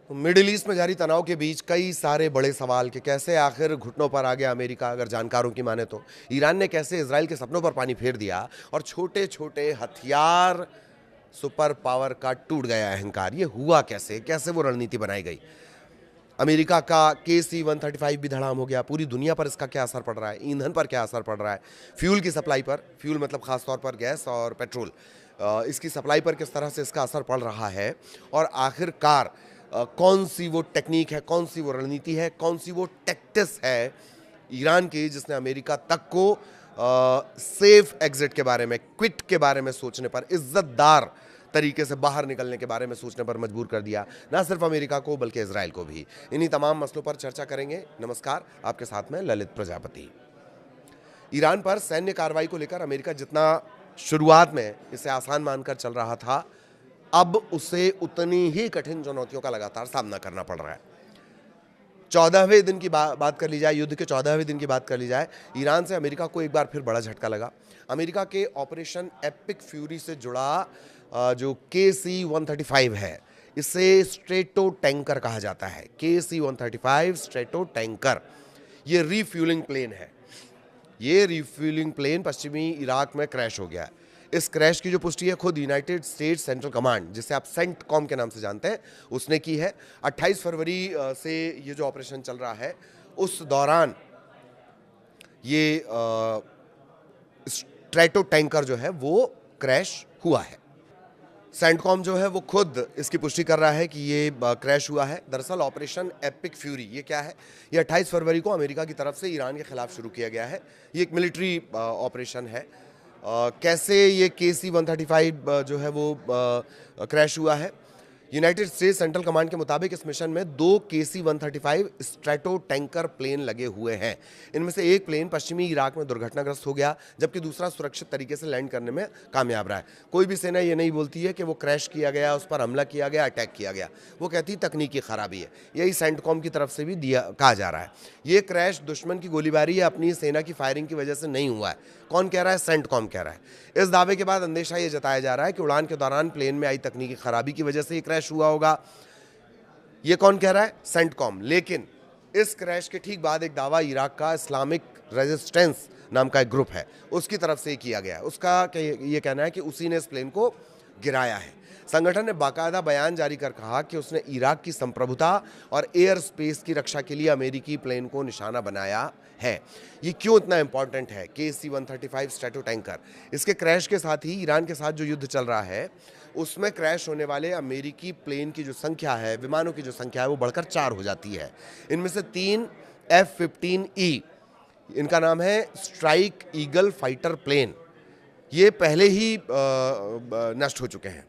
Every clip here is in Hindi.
मिडिल ईस्ट में जारी तनाव के बीच कई सारे बड़े सवाल कि कैसे आखिर घुटनों पर आ गया अमेरिका, अगर जानकारों की माने तो ईरान ने कैसे इजराइल के सपनों पर पानी फेर दिया और छोटे छोटे हथियार सुपर पावर का टूट गया अहंकार। ये हुआ कैसे, कैसे वो रणनीति बनाई गई। अमेरिका का KC-135 भी धड़ाम हो गया। पूरी दुनिया पर इसका क्या असर पड़ रहा है, ईंधन पर क्या असर पड़ रहा है, फ्यूल की सप्लाई पर, फ्यूल मतलब खासतौर पर गैस और पेट्रोल, इसकी सप्लाई पर किस तरह से इसका असर पड़ रहा है। और आखिरकार कौन सी वो टेक्निक है, कौन सी वो रणनीति है, कौन सी वो टैक्टिस है ईरान की जिसने अमेरिका तक को सेफ एग्जिट के बारे में, क्विट के बारे में सोचने पर, इज्जतदार तरीके से बाहर निकलने के बारे में सोचने पर मजबूर कर दिया, ना सिर्फ अमेरिका को बल्कि इजराइल को भी। इन्हीं तमाम मसलों पर चर्चा करेंगे। नमस्कार, आपके साथ में ललित प्रजापति। ईरान पर सैन्य कार्रवाई को लेकर अमेरिका जितना शुरुआत में इसे आसान मानकर चल रहा था, अब उसे उतनी ही कठिन चुनौतियों का लगातार सामना करना पड़ रहा है। 14वें दिन की बात कर ली जाए, युद्ध के 14वें दिन की बात कर ली जाए, ईरान से अमेरिका को एक बार फिर बड़ा झटका लगा। अमेरिका के ऑपरेशन एपिक फ्यूरी से जुड़ा जो KC-135 है, इसे स्ट्रेटो टैंकर कहा जाता है। KC-135 स्ट्रेटो टैंकर, ये रीफ्यूलिंग प्लेन है। ये रीफ्यूलिंग प्लेन पश्चिमी इराक में क्रैश हो गया है। इस क्रैश की जो पुष्टि है खुद यूनाइटेड स्टेट्स सेंट्रल कमांड, जिसे आप सेंटकॉम के नाम से जानते हैं, उसने की है। 28 फरवरी से ये जो ऑपरेशन चल रहा है, उस दौरान ये स्ट्रेटो टैंकर जो है वो क्रैश हुआ है। सेंटकॉम जो है वो खुद इसकी पुष्टि कर रहा है कि ये क्रैश हुआ है। दरअसल ऑपरेशन एपिक फ्यूरी ये क्या है? ये 28 फरवरी को अमेरिका की तरफ से ईरान के खिलाफ शुरू किया गया है। ये एक मिलिट्री ऑपरेशन है। कैसे ये KC-135 जो है वो क्रैश हुआ है? यूनाइटेड स्टेट्स सेंट्रल कमांड के मुताबिक इस मिशन में 2 KC-135 स्ट्रेटो टैंकर प्लेन लगे हुए हैं। इनमें से एक प्लेन पश्चिमी इराक में दुर्घटनाग्रस्त हो गया, जबकि दूसरा सुरक्षित तरीके से लैंड करने में कामयाब रहा है। कोई भी सेना ये नहीं बोलती है कि वो क्रैश किया गया, उस पर हमला किया गया, अटैक किया गया। वो कहती तकनीकी खराबी है। यही सेंटकॉम की तरफ से भी कहा जा रहा है। ये क्रैश दुश्मन की गोलीबारी या अपनी सेना की फायरिंग की वजह से नहीं हुआ है। कौन कह रहा है? सेंटकॉम कह रहा है। इस दावे के बाद अंदेशा ये जताया जा रहा है कि उड़ान के दौरान प्लेन में आई तकनीकी खराबी की वजह से ये क्रैश हुआ होगा। ये कौन कह रहा है? सेंटकॉम। लेकिन इस क्रैश के ठीक बाद एक दावा इराक का इस्लामिक रेजिस्टेंस नाम का एक ग्रुप है, उसकी तरफ से किया गया है। उसका ये कहना है कि उसी ने इस प्लेन को गिराया है। संगठन ने बाकायदा बयान जारी कर कहा कि उसने इराक की संप्रभुता और एयर स्पेस की रक्षा के लिए अमेरिकी प्लेन को निशाना बनाया है। ये क्यों इतना इंपॉर्टेंट है? KC-135 स्ट्रेटो टैंकर, इसके क्रैश के साथ ही ईरान के साथ जो युद्ध चल रहा है, उसमें क्रैश होने वाले अमेरिकी प्लेन की जो संख्या है, विमानों की जो संख्या है, वो बढ़कर 4 हो जाती है। इनमें से 3 F-15E, इनका नाम है स्ट्राइक ईगल फाइटर प्लेन, ये पहले ही नष्ट हो चुके हैं।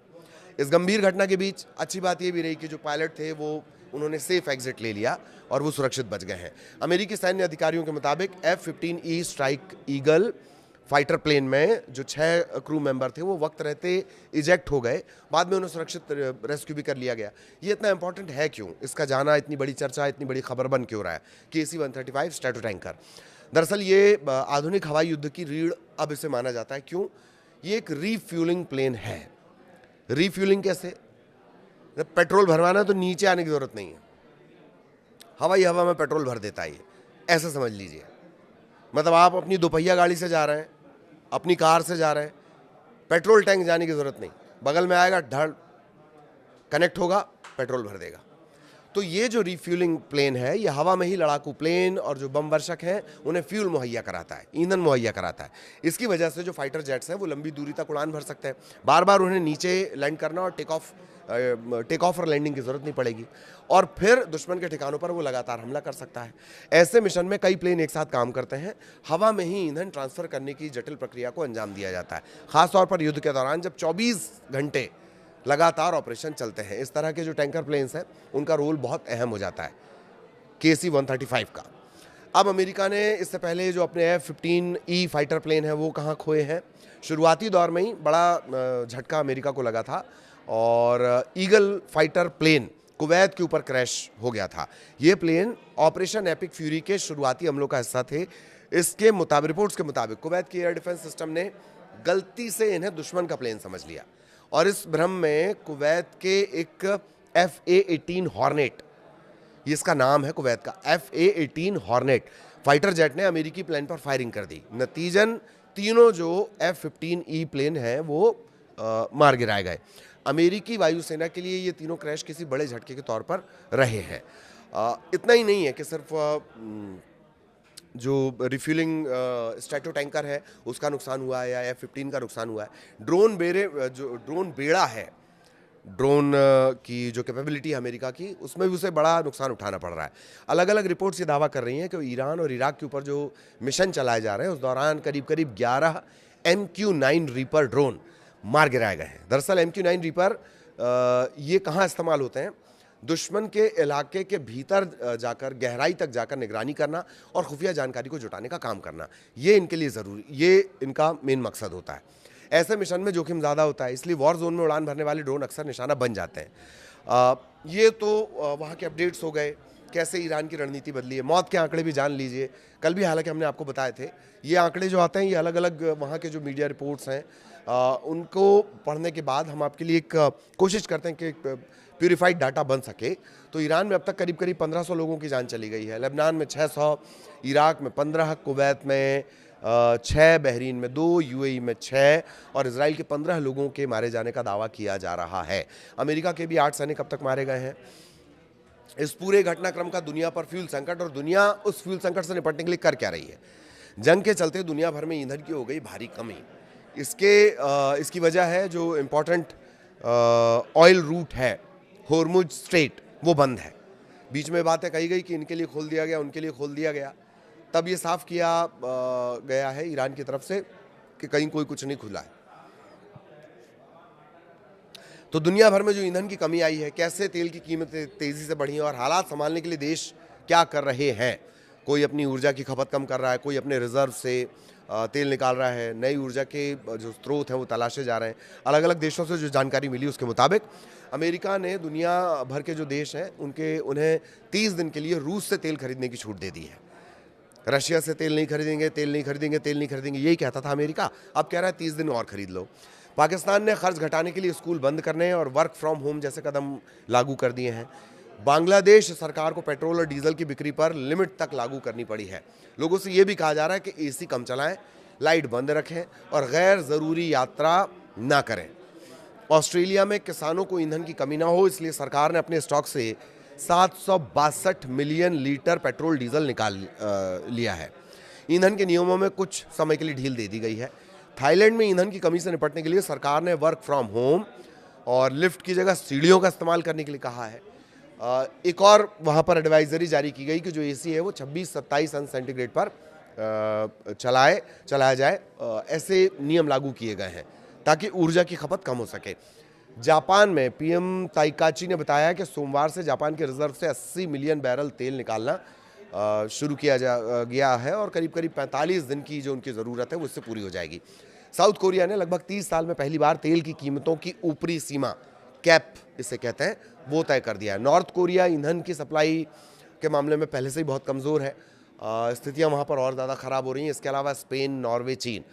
इस गंभीर घटना के बीच अच्छी बात ये भी रही कि जो पायलट थे वो उन्होंने सेफ एग्जिट ले लिया और वो सुरक्षित बच गए हैं। अमेरिकी सैन्य अधिकारियों के मुताबिक F-15E strike eagle fighter plane में जो 6 क्रू मेंबर थे वो वक्त रहते इजेक्ट हो गए, बाद में उन्हें सुरक्षित रेस्क्यू भी कर लिया गया। ये इतना इंपॉर्टेंट है क्यों? इसका जाना, इतनी बड़ी चर्चा, इतनी बड़ी खबर बन क्यों रहा है? KC-135 स्ट्रेटो टैंकर, दरअसल ये आधुनिक हवाई युद्ध की रीढ़ अब इसे माना जाता है। क्यों? ये एक रीफ्यूलिंग प्लेन है। रीफ्यूलिंग कैसे? जब पेट्रोल भरवाना है तो नीचे आने की जरूरत नहीं है, हवाई हवा में पेट्रोल भर देता है ये, ऐसा समझ लीजिए। मतलब आप अपनी दोपहिया गाड़ी से जा रहे हैं, अपनी कार से जा रहे हैं, पेट्रोल टैंक जाने की जरूरत नहीं, बगल में आएगा, धड़ कनेक्ट होगा, पेट्रोल भर देगा। तो ये जो रिफ्यूलिंग प्लेन है, ये हवा में ही लड़ाकू प्लेन और जो बम वर्षक हैं उन्हें फ्यूल मुहैया कराता है, ईंधन मुहैया कराता है। इसकी वजह से जो फाइटर जेट्स हैं वो लंबी दूरी तक उड़ान भर सकते हैं। बार बार उन्हें नीचे लैंड करना और टेक ऑफ और लैंडिंग की जरूरत नहीं पड़ेगी, और फिर दुश्मन के ठिकानों पर वो लगातार हमला कर सकता है। ऐसे मिशन में कई प्लेन एक साथ काम करते हैं। हवा में ही ईंधन ट्रांसफर करने की जटिल प्रक्रिया को अंजाम दिया जाता है, खासतौर पर युद्ध के दौरान जब 24 घंटे लगातार ऑपरेशन चलते हैं। इस तरह के जो टैंकर प्लेन्स हैं उनका रोल बहुत अहम हो जाता है KC-135 का। अब अमेरिका ने इससे पहले जो अपने F-15E फाइटर प्लेन है वो कहाँ खोए हैं? शुरुआती दौर में ही बड़ा झटका अमेरिका को लगा था और ईगल फाइटर प्लेन कुवैत के ऊपर क्रैश हो गया था। ये प्लेन ऑपरेशन एपिक फ्यूरी के शुरुआती हमलों का हिस्सा थे। इसके मुताबिक, रिपोर्ट्स के मुताबिक, कुवैत की एयर डिफेंस सिस्टम ने गलती से इन्हें दुश्मन का प्लेन समझ लिया और इस भ्रम में कुवैत के एक FA-18 हॉर्नेट, ये इसका नाम है कुवैत का, FA-18 हॉर्नेट फाइटर जेट ने अमेरिकी प्लेन पर फायरिंग कर दी। नतीजन तीनों जो F-15E प्लेन हैं वो मार गिराए गए। अमेरिकी वायुसेना के लिए ये तीनों क्रैश किसी बड़े झटके के तौर पर रहे हैं। इतना ही नहीं है कि सिर्फ जो रिफ्यूलिंग स्ट्रैटो टैंकर है उसका नुकसान हुआ है या F-15 का नुकसान हुआ है, ड्रोन बेड़ा है, ड्रोन की जो कैपेबिलिटी है अमेरिका की, उसमें भी उसे बड़ा नुकसान उठाना पड़ रहा है। अलग अलग रिपोर्ट्स ये दावा कर रही हैं कि ईरान और इराक के ऊपर जो मिशन चलाए जा रहे हैं उस दौरान करीब करीब 11 MQ-9 रीपर ड्रोन मार गिराए गए हैं। दरअसल MQ-9 रीपर ये कहाँ इस्तेमाल होते हैं? दुश्मन के इलाके के भीतर जाकर, गहराई तक जाकर निगरानी करना और खुफिया जानकारी को जुटाने का काम करना, ये इनके लिए ज़रूरी, ये इनका मेन मकसद होता है। ऐसे मिशन में जोखिम ज़्यादा होता है, इसलिए वॉर जोन में उड़ान भरने वाले ड्रोन अक्सर निशाना बन जाते हैं। ये तो वहाँ के अपडेट्स हो गए, कैसे ईरान की रणनीति बदली है। मौत के आंकड़े भी जान लीजिए, कल भी हालांकि हमने आपको बताए थे। ये आंकड़े जो आते हैं ये अलग अलग वहाँ के जो मीडिया रिपोर्ट्स हैं उनको पढ़ने के बाद हम आपके लिए एक कोशिश करते हैं कि प्यूरिफाइड डाटा बन सके। तो ईरान में अब तक करीब करीब 1500 लोगों की जान चली गई है, लेबनान में 600, इराक में 15, कुवैत में 6, बहरीन में 2, UAE में 6 और इजराइल के 15 लोगों के मारे जाने का दावा किया जा रहा है। अमेरिका के भी 8 सैनिक अब तक मारे गए हैं। इस पूरे घटनाक्रम का दुनिया पर फ्यूल संकट, और दुनिया उस फ्यूल संकट से निपटने के लिए कर क्या रही है? जंग के चलते दुनिया भर में ईंधन की हो गई भारी कमी। इसकी वजह है जो इम्पोर्टेंट ऑयल रूट है, होर्मुज स्ट्रेट, वो बंद है। बीच में बातें कही गई कि इनके लिए खोल दिया गया, उनके लिए खोल दिया गया, तब ये साफ किया गया है ईरान की तरफ से कि कहीं कोई कुछ नहीं खुला है। तो दुनिया भर में जो ईंधन की कमी आई है, कैसे तेल की कीमतें तेजी से बढ़ी हैं और हालात संभालने के लिए देश क्या कर रहे हैं। कोई अपनी ऊर्जा की खपत कम कर रहा है, कोई अपने रिजर्व से तेल निकाल रहा है, नई ऊर्जा के जो स्रोत हैं वो तलाशे जा रहे हैं। अलग अलग देशों से जो जानकारी मिली उसके मुताबिक अमेरिका ने दुनिया भर के जो देश हैं उन्हें 30 दिन के लिए रूस से तेल खरीदने की छूट दे दी है। रशिया से तेल नहीं खरीदेंगे, तेल नहीं खरीदेंगे, तेल नहीं खरीदेंगे, यही कहता था अमेरिका, अब कह रहा है 30 दिन और खरीद लो। पाकिस्तान ने खर्च घटाने के लिए स्कूल बंद करने और वर्क फ्रॉम होम जैसे कदम लागू कर दिए हैं। बांग्लादेश सरकार को पेट्रोल और डीजल की बिक्री पर लिमिट तक लागू करनी पड़ी है। लोगों से ये भी कहा जा रहा है कि AC कम चलाएं, लाइट बंद रखें और गैर ज़रूरी यात्रा ना करें। ऑस्ट्रेलिया में किसानों को ईंधन की कमी ना हो, इसलिए सरकार ने अपने स्टॉक से 762 मिलियन लीटर पेट्रोल डीजल निकाल लिया है। ईंधन के नियमों में कुछ समय के लिए ढील दे दी गई है। थाईलैंड में ईंधन की कमी से निपटने के लिए सरकार ने वर्क फ्रॉम होम और लिफ्ट की जगह सीढ़ियों का इस्तेमाल करने के लिए कहा है। एक और वहाँ पर एडवाइजरी जारी की गई कि जो AC है वो 26-27 अंश सेंटीग्रेड पर चलाया जाए। ऐसे नियम लागू किए गए हैं ताकि ऊर्जा की खपत कम हो सके। जापान में PM ताइकाची ने बताया कि सोमवार से जापान के रिजर्व से 80 मिलियन बैरल तेल निकालना शुरू किया गया है और करीब करीब 45 दिन की जो उनकी ज़रूरत है वो इससे पूरी हो जाएगी। साउथ कोरिया ने लगभग 30 साल में पहली बार तेल की कीमतों की ऊपरी सीमा, कैप इसे कहते हैं, वो तय कर दिया है। नॉर्थ कोरिया ईंधन की सप्लाई के मामले में पहले से ही बहुत कमज़ोर है। स्थितियाँ वहाँ पर और ज़्यादा ख़राब हो रही हैं। इसके अलावा स्पेन, नॉर्वे, चीन।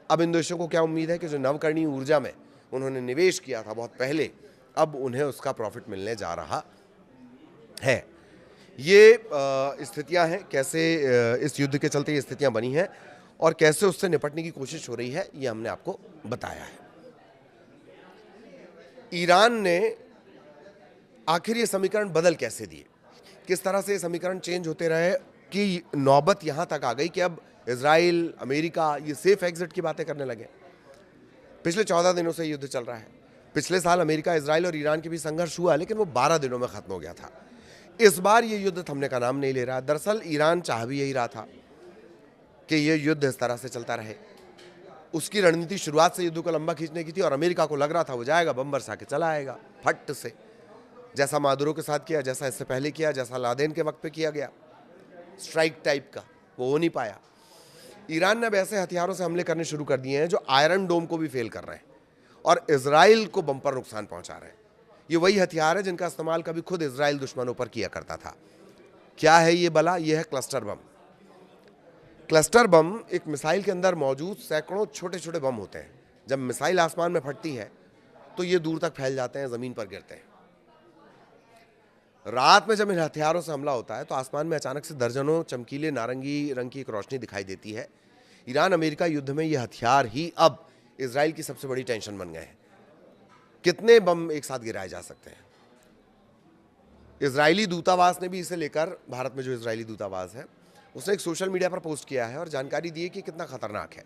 अब इन देशों को क्या उम्मीद है कि जो नवकरणीय ऊर्जा में उन्होंने निवेश किया था बहुत पहले, अब उन्हें उसका प्रॉफिट मिलने जा रहा है। ये स्थितियां हैं, कैसे इस युद्ध के चलते ये स्थितियां बनी हैं और कैसे उससे निपटने की कोशिश हो रही है, ये हमने आपको बताया है। ईरान ने आखिर ये समीकरण बदल कैसे दिए, किस तरह से ये समीकरण चेंज होते रहे कि नौबत यहाँ तक आ गई कि अब इजराइल, अमेरिका ये सेफ एग्जिट की बातें करने लगे। पिछले 14 दिनों से युद्ध चल रहा है। पिछले साल अमेरिका, इजराइल और ईरान के बीच संघर्ष हुआ, लेकिन वो 12 दिनों में खत्म हो गया था। इस बार ये युद्ध थमने का नाम नहीं ले रहा। दरअसल ईरान चाह भी यही रहा था कि ये युद्ध इस तरह से चलता रहे। उसकी रणनीति शुरुआत से युद्ध को लंबा खींचने की थी और अमेरिका को लग रहा था वो जाएगा, बम बरसा के चला आएगा फट से, जैसा मादुरो के साथ किया, जैसा इससे पहले किया, जैसा लादेन के वक्त पे किया गया, स्ट्राइक टाइप का, वो हो नहीं पाया। ईरान ने अब ऐसे हथियारों से हमले करने शुरू कर दिए हैं जो आयरन डोम को भी फेल कर रहे हैं और इजराइल को बम्पर नुकसान पहुंचा रहे हैं। ये वही हथियार है जिनका इस्तेमाल कभी खुद इजराइल दुश्मनों पर किया करता था। क्या है ये बला? ये है क्लस्टर बम। क्लस्टर बम एक मिसाइल के अंदर मौजूद सैकड़ों छोटे छोटे बम होते हैं। जब मिसाइल आसमान में फटती है तो ये दूर तक फैल जाते हैं, ज़मीन पर गिरते हैं। रात में जब इन हथियारों से हमला होता है तो आसमान में अचानक से दर्जनों चमकीले नारंगी रंग की एक रोशनी दिखाई देती है। ईरान अमेरिका युद्ध में ये हथियार ही अब इजराइल की सबसे बड़ी टेंशन बन गए हैं। कितने बम एक साथ गिराए जा सकते हैं? इजरायली दूतावास ने भी इसे लेकर, भारत में जो इजरायली दूतावास है उसने एक सोशल मीडिया पर पोस्ट किया है और जानकारी दी है कि कितना खतरनाक है।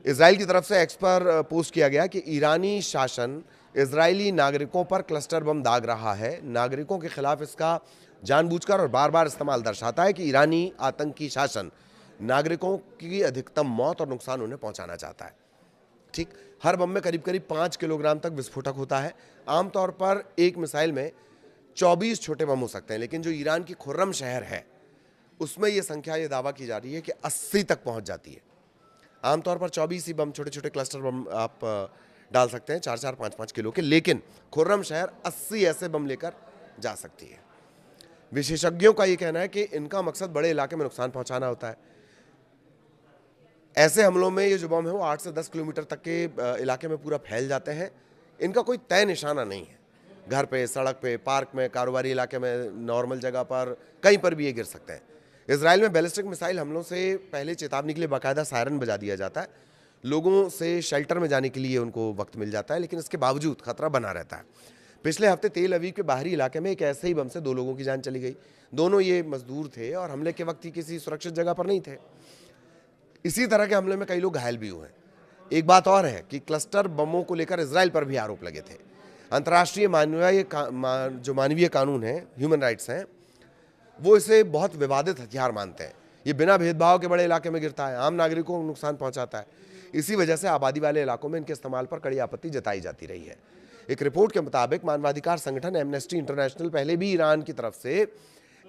इजराइल की तरफ से एक्स पर पोस्ट किया गया कि ईरानी शासन इजरायली नागरिकों पर क्लस्टर बम दाग रहा है। नागरिकों के खिलाफ इसका जानबूझकर और बार बार इस्तेमाल दर्शाता है कि ईरानी आतंकी शासन नागरिकों की अधिकतम मौत और नुकसान उन्हें पहुंचाना चाहता है। ठीक, हर बम में करीब करीब 5 किलोग्राम तक विस्फोटक होता है। आमतौर पर एक मिसाइल में 24 छोटे बम हो सकते हैं, लेकिन जो ईरान की खुर्रम शहर है उसमें यह संख्या, ये दावा की जा रही है कि 80 तक पहुंच जाती है। आमतौर पर 24 ही बम, छोटे छोटे क्लस्टर बम आप डाल सकते हैं, 4-4, 5-5 किलो के, लेकिन खुर्रम शहर 80 ऐसे बम लेकर जा सकती है। विशेषज्ञों का यह कहना है कि इनका मकसद बड़े इलाके में नुकसान पहुंचाना होता है। ऐसे हमलों में ये जो बम है वो 8 से 10 किलोमीटर तक के इलाके में पूरा फैल जाते हैं। इनका कोई तय निशाना नहीं है। घर पे, सड़क पे, पार्क में, कारोबारी इलाके में, नॉर्मल जगह पर, कहीं पर भी ये गिर सकते हैं। इजराइल में बैलिस्टिक मिसाइल हमलों से पहले चेतावनी के लिए बाकायदा सायरन बजा दिया जाता है। लोगों से शेल्टर में जाने के लिए उनको वक्त मिल जाता है, लेकिन इसके बावजूद खतरा बना रहता है। पिछले हफ्ते तेल अवीव के बाहरी इलाके में एक ऐसे ही बम से 2 लोगों की जान चली गई। दोनों ये मजदूर थे और हमले के वक्त ही किसी सुरक्षित जगह पर नहीं थे। इसी तरह के हमले में कई लोग घायल भी हुए। एक बात और है कि क्लस्टर बमों को लेकर इजराइल पर भी आरोप लगे थे। अंतर्राष्ट्रीय जो मानवीय कानून है, ह्यूमन राइट्स हैं, वो इसे बहुत विवादित हथियार मानते हैं। ये बिना भेदभाव के बड़े इलाके में गिरता है, आम नागरिकों को नुकसान पहुंचाता है। इसी वजह से आबादी वाले इलाकों में इनके इस्तेमाल पर कड़ी आपत्ति जताई जाती रही है। एक रिपोर्ट के मुताबिक मानवाधिकार संगठन एमनेस्टी इंटरनेशनल पहले भी ईरान की तरफ से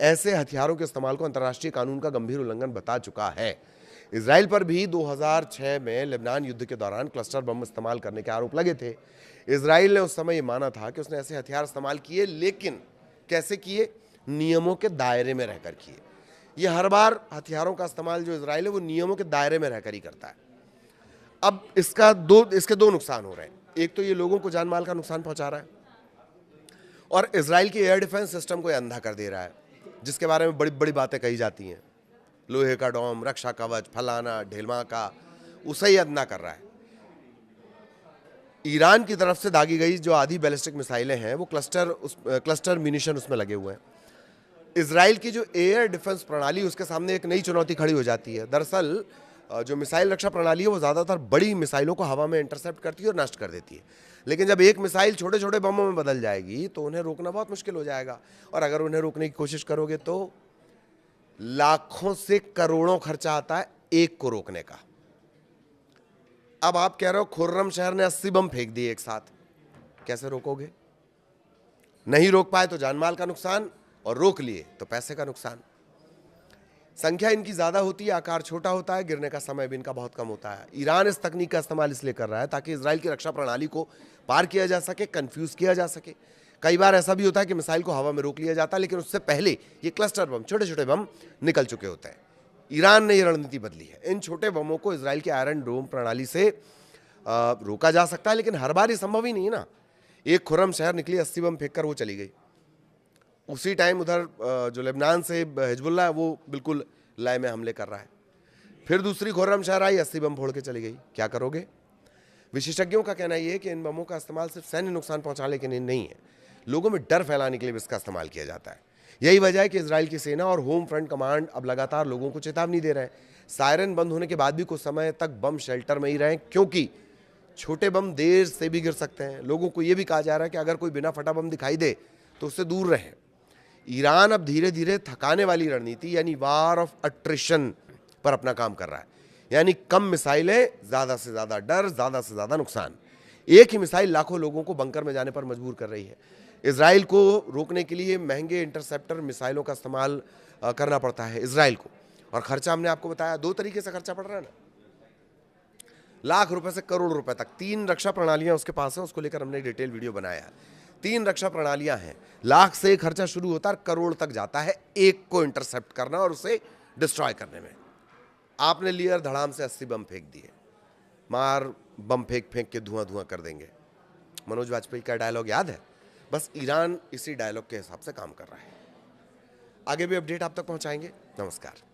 ऐसे हथियारों के इस्तेमाल को अंतर्राष्ट्रीय कानून का गंभीर उल्लंघन बता चुका है। इजराइल पर भी 2006 में लेबनान युद्ध के दौरान क्लस्टर बम इस्तेमाल करने के आरोप लगे थे। इजराइल ने उस समय ये माना था कि उसने ऐसे हथियार इस्तेमाल किए, लेकिन कैसे किए? नियमों के दायरे में रहकर किए। ये हर बार हथियारों का इस्तेमाल जो इजराइल है वो नियमों के दायरे में रहकर ही करता है। अब इसके दो नुकसान हो रहे हैं। एक तो ये लोगों को जान माल का नुकसान पहुंचा रहा है और इजराइल के एयर डिफेंस सिस्टम को अंधा कर दे रहा है, जिसके बारे में बड़ी बड़ी बातें कही जाती हैं। लोहे का डोम, रक्षा कवच, फलाना ढेलमा का, उसे ही अंधा कर रहा है। ईरान की तरफ से दागी गई जो आधी बैलिस्टिक मिसाइलें हैं वो क्लस्टर म्यूनिशन उसमें लगे हुए हैं। इजराइल की जो एयर डिफेंस प्रणाली, उसके सामने एक नई चुनौती खड़ी हो जाती है। दरअसल जो मिसाइल रक्षा प्रणाली है वो ज़्यादातर बड़ी मिसाइलों को हवा में इंटरसेप्ट करती है और नष्ट कर देती है, लेकिन जब एक मिसाइल छोटे छोटे बमों में बदल जाएगी तो उन्हें रोकना बहुत मुश्किल हो जाएगा। और अगर उन्हें रोकने की कोशिश करोगे तो लाखों से करोड़ों खर्चा आता है एक को रोकने का। अब आप कह रहे हो खुर्रम शहर ने 80 बम फेंक दिए एक साथ, कैसे रोकोगे? नहीं रोक पाए तो जानमाल का नुकसान, और रोक लिए तो पैसे का नुकसान। संख्या इनकी ज्यादा होती है, आकार छोटा होता है, गिरने का समय भी इनका बहुत कम होता है। ईरान इस तकनीक का इस्तेमाल इसलिए कर रहा है ताकि इजराइल की रक्षा प्रणाली को पार किया जा सके, कंफ्यूज किया जा सके। कई बार ऐसा भी होता है कि मिसाइल को हवा में रोक लिया जाता है, लेकिन उससे पहले ये क्लस्टर बम, छोटे छोटे बम निकल चुके होते हैं। ईरान ने यह रणनीति बदली है। इन छोटे बमों को इजराइल के आयरन डोम प्रणाली से रोका जा सकता है, लेकिन हर बार ये संभव ही नहीं है ना। एक खुर्रम शहर निकली, 80 बम फेंक कर वो चली गई। उसी टाइम उधर जो लेबनान से हिजबुल्लाह है वो बिल्कुल लय में हमले कर रहा है। फिर दूसरी खुर्रम शहर आई, 80 बम फोड़ के चली गई। क्या करोगे? विशेषज्ञों का कहना यह है कि इन बमों का इस्तेमाल सिर्फ सैन्य नुकसान पहुंचाने के लिए नहीं है, लोगों में डर फैलाने के लिए भी इसका इस्तेमाल किया जाता है। यही वजह है कि इजराइल की सेना और होम फ्रंट कमांड अब लगातार लोगों को चेतावनी दे रहे हैं। सायरन बंद होने के बाद भी कुछ समय तक बम शेल्टर में ही रहें, क्योंकि छोटे बम देर से भी गिर सकते हैं। लोगों को यह भी कहा जा रहा है कि अगर कोई बिना फटा बम दिखाई दे तो उससे दूर रहें। ईरान अब धीरे धीरे थकाने वाली रणनीति यानी वार ऑफ अट्रिशन पर अपना काम कर रहा है, यानी कम मिसाइलें, ज्यादा से ज्यादा डर, ज्यादा से ज्यादा नुकसान। एक ही मिसाइल लाखों लोगों को बंकर में जाने पर मजबूर कर रही है। इजराइल को रोकने के लिए महंगे इंटरसेप्टर मिसाइलों का इस्तेमाल करना पड़ता है इजराइल को, और खर्चा हमने आपको बताया 2 तरीके से खर्चा पड़ रहा है ना, लाख रुपए से करोड़ रुपए तक। 3 रक्षा प्रणालियां उसके पास है, उसको लेकर हमने डिटेल वीडियो बनाया है। 3 रक्षा प्रणालियां हैं, लाख से खर्चा शुरू होता है, करोड़ तक जाता है एक को इंटरसेप्ट करना और उसे डिस्ट्रॉय करने में। आपने लिया धड़ाम से 80 बम फेंक दिए, मार बम फेंक फेंक के धुआं धुआं कर देंगे। मनोज वाजपेयी का डायलॉग याद है? बस ईरान इसी डायलॉग के हिसाब से काम कर रहा है। आगे भी अपडेट आप तक पहुंचाएंगे। नमस्कार।